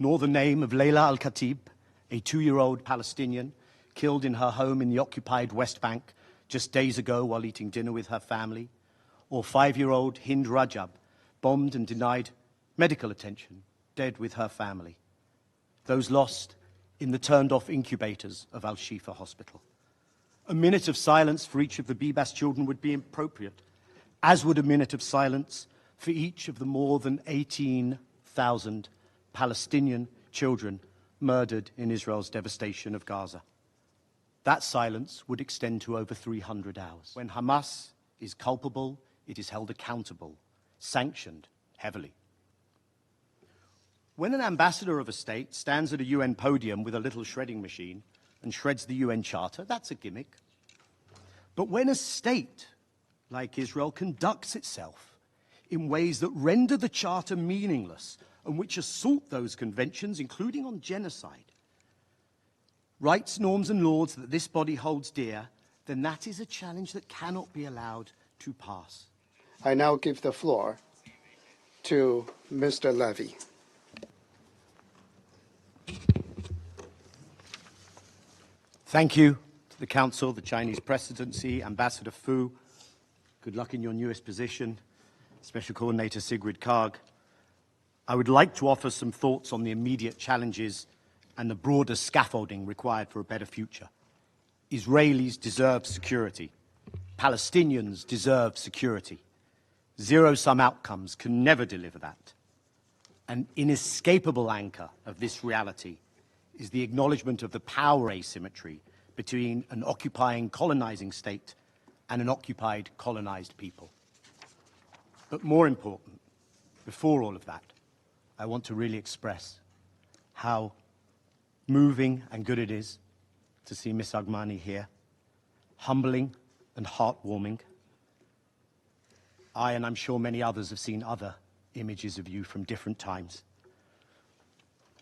nor the name of Layla al-Khatib, a 2-year-old Palestinian killed in her home in the occupied West Bank just days ago while eating dinner with her family, or 5-year-old Hind Rajab, bombed and denied medical attention, dead with her family. Those lost in the turned-off incubators of Al-Shifa Hospital. A minute of silence for each of the Bibas children would be appropriate, as would a minute of silence for each of the more than 18,000 Palestinian children murdered in Israel's devastation of Gaza. That silence would extend to over 300 hours. When Hamas is culpable, it is held accountable, sanctioned heavily. When an ambassador of a state stands at a UN podium with a little shredding machine and shreds the UN Charter, that's a gimmick. But when a state like Israel conducts itself in ways that render the Charter meaningless and which assault those conventions, including on genocide, rights, norms and laws that this body holds dear, then that is a challenge that cannot be allowed to pass. I now give the floor to Mr. Levy. Thank you to the Council, the Chinese Presidency, Ambassador Fu. Good luck in your newest position, Special Coordinator Sigrid Kaag. I would like to offer some thoughts on the immediate challenges and the broader scaffolding required for a better future. Israelis deserve security. Palestinians deserve security. Zero-sum outcomes can never deliver that. An inescapable anchor of this reality is the acknowledgement of the power asymmetry between an occupying, colonizing state and an occupied, colonized people. But more important, before all of that, I want to really express how moving and good it is to see Miss Agmani here, humbling and heartwarming. I, and I'm sure many others, have seen other images of you from different times.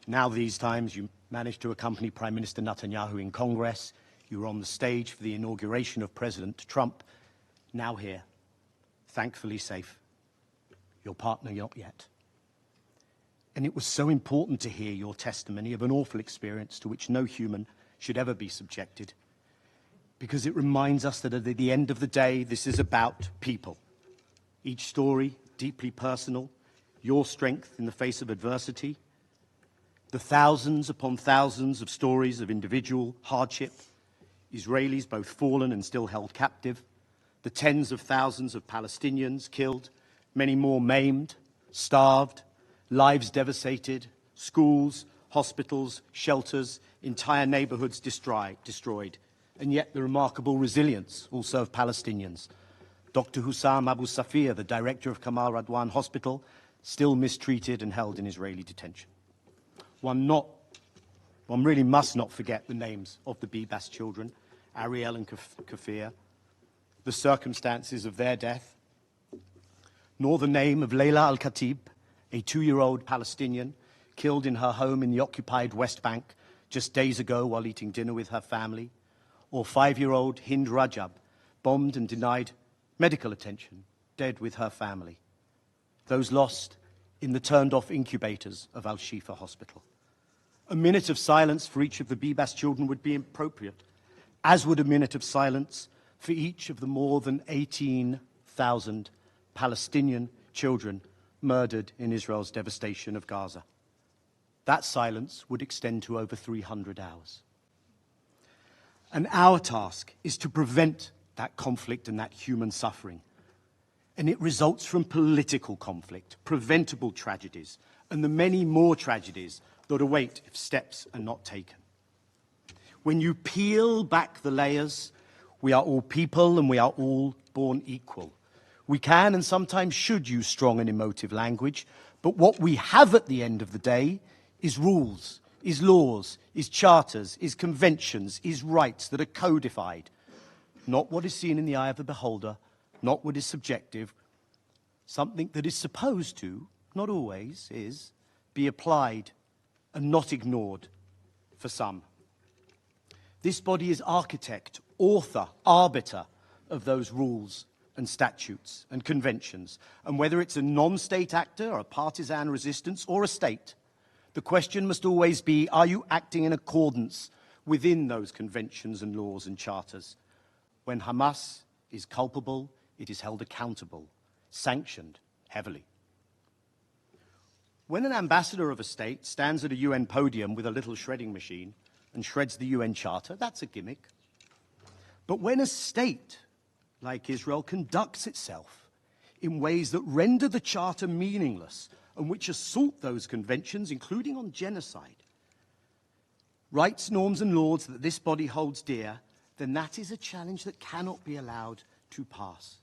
Now these times you managed to accompany Prime Minister Netanyahu in Congress. You were on the stage for the inauguration of President Trump. Now here, thankfully safe. Your partner not yet. And it was so important to hear your testimony of an awful experience to which no human should ever be subjected, because it reminds us that at the end of the day, this is about people. Each story deeply personal, your strength in the face of adversity, the thousands upon thousands of stories of individual hardship, Israelis both fallen and still held captive, the tens of thousands of Palestinians killed, many more maimed, starved, lives devastated, schools, hospitals, shelters, entire neighborhoods destroyed, and yet the remarkable resilience also of Palestinians. Dr. Hussam Abu Safir, the director of Kamal Radwan Hospital, still mistreated and held in Israeli detention. One really must not forget the names of the Bibas children, Ariel and Kafir, the circumstances of their death, nor the name of Layla al-Khatib, a 2-year-old Palestinian killed in her home in the occupied West Bank just days ago while eating dinner with her family, or 5-year-old Hind Rajab, bombed and denied medical attention, dead with her family. Those lost in the turned-off incubators of Al-Shifa Hospital. A minute of silence for each of the Bibas children would be appropriate, as would a minute of silence for each of the more than 18,000 Palestinian children murdered in Israel's devastation of Gaza. That silence would extend to over 300 hours. And our task is to prevent that conflict and that human suffering. And it results from political conflict, preventable tragedies, and the many more tragedies that await if steps are not taken. When you peel back the layers, we are all people and we are all born equal. We can and sometimes should use strong and emotive language, but what we have at the end of the day is rules, is laws, is charters, is conventions, is rights that are codified. Not what is seen in the eye of the beholder, not what is subjective, something that is supposed to, not always, is be applied and not ignored for some. This body is architect, author, arbiter of those rules and statutes and conventions. And whether it's a non-state actor or a partisan resistance or a state, The question must always be, are you acting in accordance within those conventions and laws and charters? When Hamas is culpable, it is held accountable, sanctioned heavily. When an ambassador of a state stands at a UN podium with a little shredding machine and shreds the UN Charter, that's a gimmick. But when a state like Israel conducts itself in ways that render the Charter meaningless and which assault those conventions, including on genocide, rights, norms and laws that this body holds dear, then that is a challenge that cannot be allowed to pass.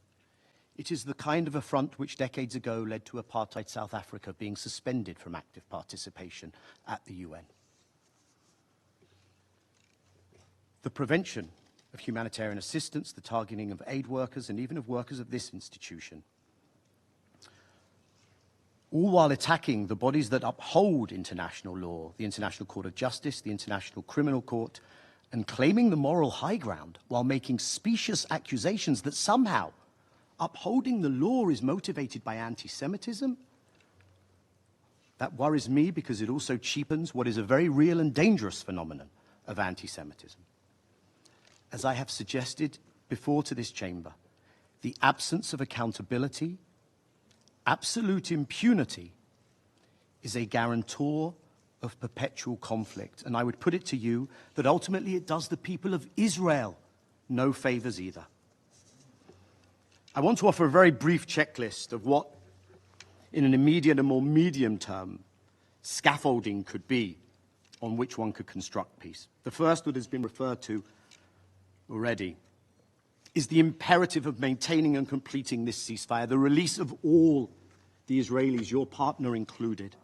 It is the kind of affront which decades ago led to apartheid South Africa being suspended from active participation at the UN. The prevention of humanitarian assistance, the targeting of aid workers and even of workers of this institution, all while attacking the bodies that uphold international law, the International Court of Justice, the International Criminal Court, and claiming the moral high ground while making specious accusations that somehow upholding the law is motivated by anti-Semitism. That worries me because it also cheapens what is a very real and dangerous phenomenon of anti-Semitism. As I have suggested before to this chamber, the absence of accountability, absolute impunity, is a guarantor of perpetual conflict. And I would put it to you that ultimately it does the people of Israel no favors either. I want to offer a very brief checklist of what, in an immediate and more medium term, scaffolding could be on which one could construct peace. The first that has been referred to already is the imperative of maintaining and completing this ceasefire, the release of all the Israelis, your partner included,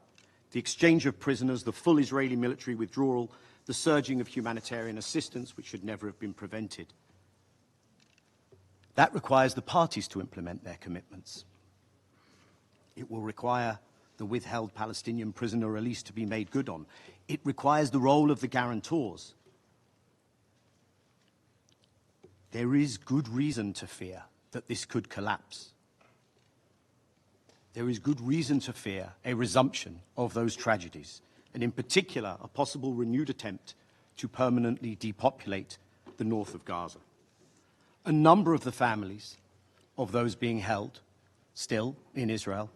the exchange of prisoners, the full Israeli military withdrawal, the surging of humanitarian assistance, which should never have been prevented. That requires the parties to implement their commitments. It will require the withheld Palestinian prisoner release to be made good on. It requires the role of the guarantors. There is good reason to fear that this could collapse. There is good reason to fear a resumption of those tragedies, and in particular, a possible renewed attempt to permanently depopulate the north of Gaza. A number of the families of those being held still in Israel,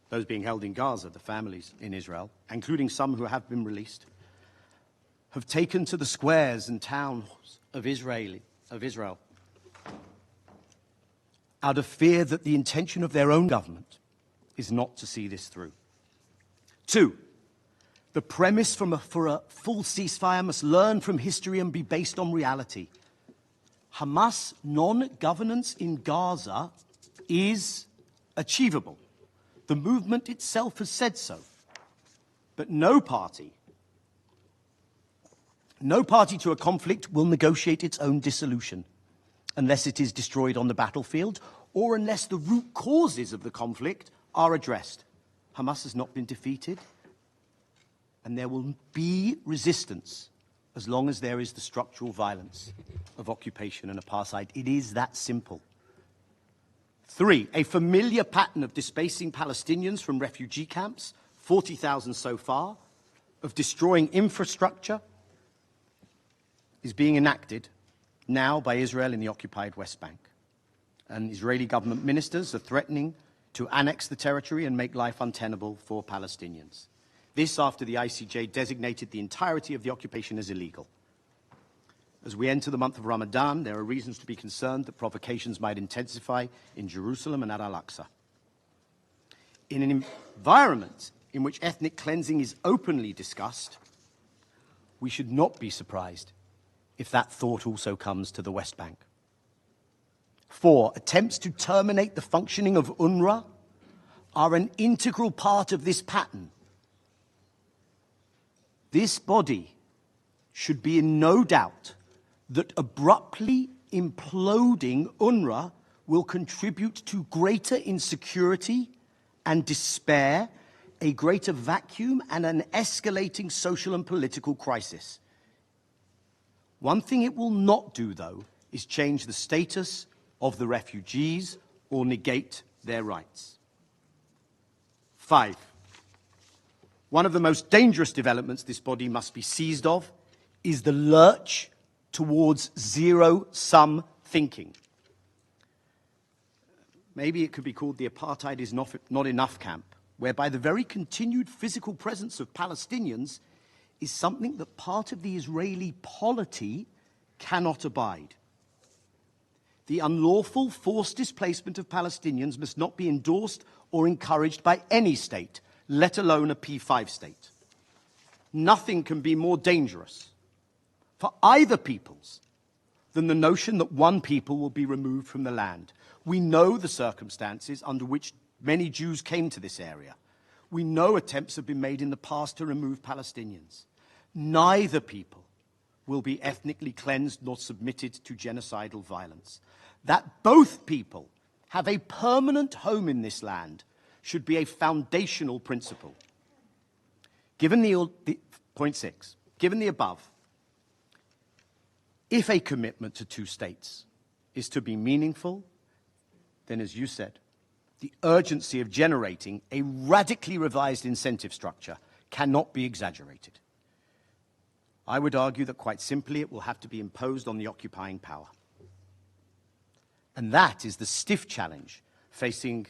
those being held in Gaza, the families in Israel, including some who have been released, have taken to the squares and towns of Israel out of fear that the intention of their own government is not to see this through. Two, the premise for a full ceasefire must learn from history and be based on reality. Hamas non-governance in Gaza is achievable. The movement itself has said so. But no party to a conflict will negotiate its own dissolution unless it is destroyed on the battlefield or unless the root causes of the conflict are addressed. Hamas has not been defeated, and there will be resistance as long as there is the structural violence of occupation and apartheid. It is that simple. Three, a familiar pattern of displacing Palestinians from refugee camps, 40,000 so far, of destroying infrastructure, is being enacted now by Israel in the occupied West Bank. And Israeli government ministers are threatening to annex the territory and make life untenable for Palestinians. This after the ICJ designated the entirety of the occupation as illegal. As we enter the month of Ramadan, there are reasons to be concerned that provocations might intensify in Jerusalem and at Al-Aqsa. In an environment in which ethnic cleansing is openly discussed, we should not be surprised if that thought also comes to the West Bank. Four, attempts to terminate the functioning of UNRWA are an integral part of this pattern. This body should be in no doubt that abruptly imploding UNRWA will contribute to greater insecurity and despair, a greater vacuum, and an escalating social and political crisis. One thing it will not do, though, is change the status of the refugees or negate their rights. Five, One of the most dangerous developments this body must be seized of is the lurch towards zero-sum thinking. Maybe it could be called the apartheid is not enough camp, whereby the very continued physical presence of Palestinians is something that part of the Israeli polity cannot abide. The unlawful forced displacement of Palestinians must not be endorsed or encouraged by any state, let alone a P5 state. Nothing can be more dangerous for either peoples than the notion that one people will be removed from the land. We know the circumstances under which many Jews came to this area. We know attempts have been made in the past to remove Palestinians. Neither people will be ethnically cleansed nor submitted to genocidal violence. That both people have a permanent home in this land should be a foundational principle. Point 6, given the above, if a commitment to two states is to be meaningful, then, as you said, the urgency of generating a radically revised incentive structure cannot be exaggerated. I would argue that, quite simply, it will have to be imposed on the occupying power. And that is the stiff challenge facing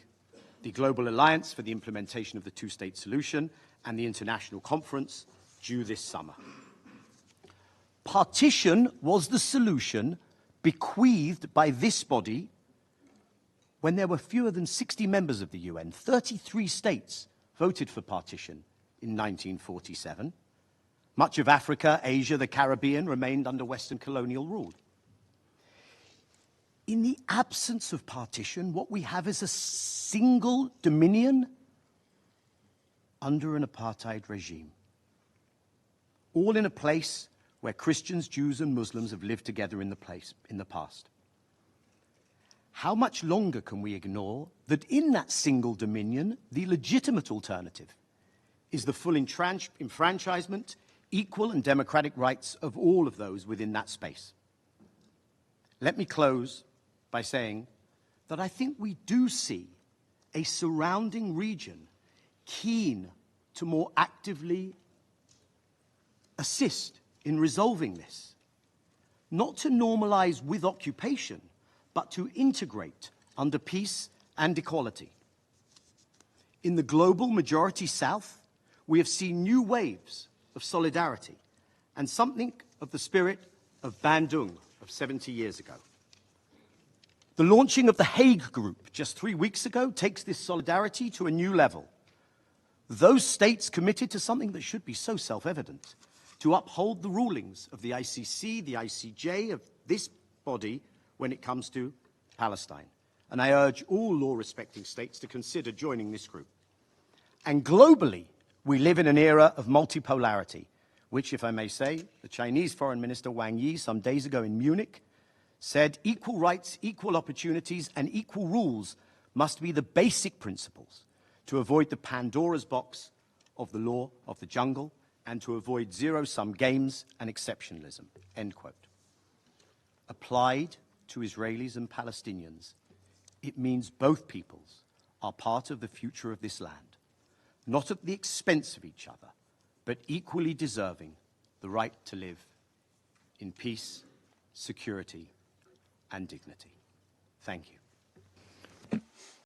the Global Alliance for the Implementation of the Two-State Solution and the International Conference due this summer. Partition was the solution bequeathed by this body when there were fewer than 60 members of the UN. 33 states voted for partition in 1947. Much of Africa, Asia, the Caribbean remained under Western colonial rule. In the absence of partition, what we have is a single dominion under an apartheid regime, all in a place where Christians, Jews, and Muslims have lived together in the past. How much longer can we ignore that in that single dominion, the legitimate alternative is the full enfranchisement, equal and democratic rights of all of those within that space? Let me close by saying that I think we do see a surrounding region keen to more actively assist in resolving this, not to normalize with occupation, but to integrate under peace and equality. In the global majority South, we have seen new waves of solidarity and something of the spirit of Bandung of 70 years ago. The launching of the Hague Group just 3 weeks ago takes this solidarity to a new level. Those states committed to something that should be so self-evident, to uphold the rulings of the ICC, the ICJ, of this body when it comes to Palestine. And I urge all law-respecting states to consider joining this group. And globally, we live in an era of multipolarity, which, if I may say, the Chinese Foreign Minister Wang Yi some days ago in Munich said equal rights, equal opportunities, and equal rules must be the basic principles to avoid the Pandora's box of the law of the jungle and to avoid zero-sum games and exceptionalism, end quote. Applied to Israelis and Palestinians, it means both peoples are part of the future of this land, not at the expense of each other, but equally deserving the right to live in peace, security, and dignity. Thank you.